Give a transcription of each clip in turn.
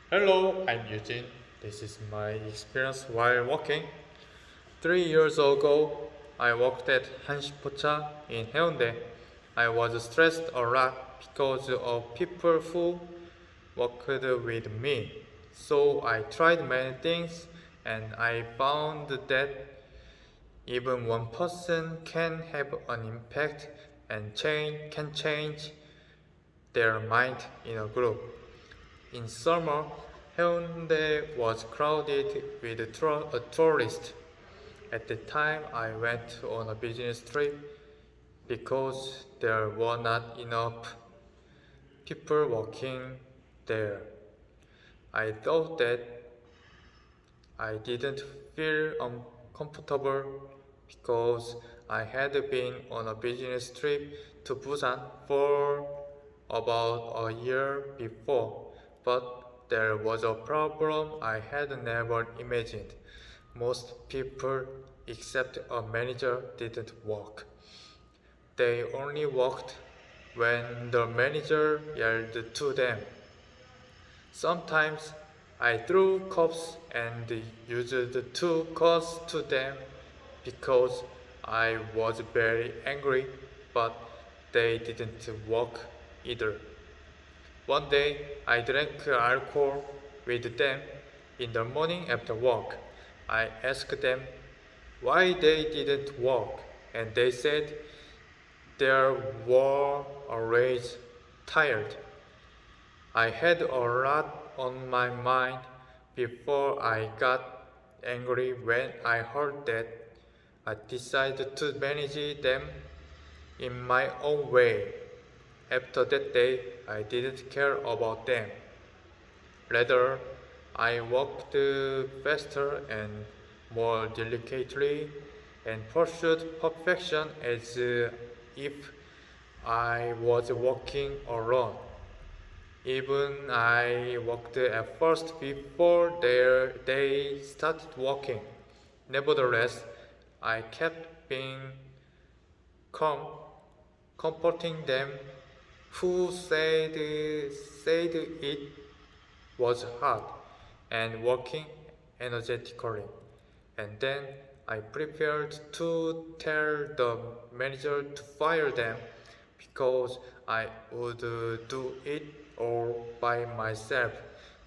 Hello, I'm Eugene. This is my experience while walking. 3 years ago, I worked at 한식포차 in Haeundae. I was stressed a lot because of people who worked with me. So I tried many things and I found that even one person can have an impact and can change their mind in a group. In summer, Haeundae was crowded with tourists. At the time, I went on a business trip because there were not enough people working there. I thought that I didn't feel uncomfortable because I had been on a business trip to Busan for about a year before, but there was a problem I had never imagined. Most people, except a manager, didn't work. They only worked when the manager yelled to them. Sometimes I threw cups and used to curse to them because I was very angry, but they didn't work either. One day I drank alcohol with them in the morning after work. I asked them why they didn't work, and they said they were always tired. I had a lot on my mind before I got angry when I heard that. I decided to manage them in my own way. After that day, I didn't care about them. Rather, I worked faster and more delicately and pursued perfection as if I was working alone. Even I worked at first before they started working. Nevertheless, I kept being calm, comforting them who said it was hard and working energetically. And then I prepared to tell the manager to fire them because I would do it all by myself.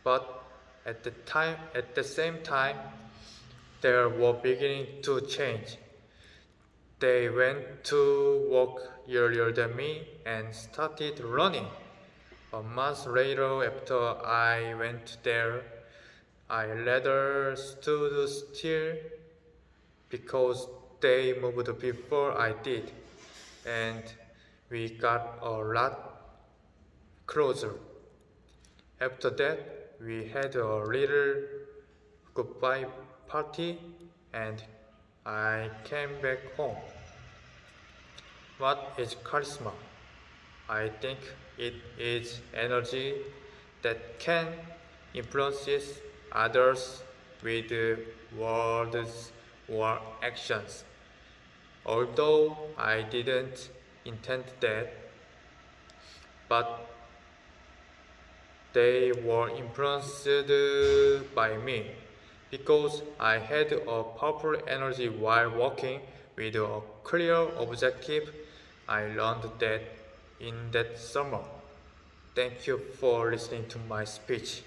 But at the same time, they were beginning to change. They went to work earlier than me and started running. A month later, after I went there, I rather stood still because they moved before I did, and we got a lot closer. After that, we had a little goodbye party and I came back home. What is charisma? I think it is energy that can influence others with words or actions. Although I didn't intend that, but they were influenced by me because I had a powerful energy while working with a clear objective. I learned that in that summer. Thank you for listening to my speech.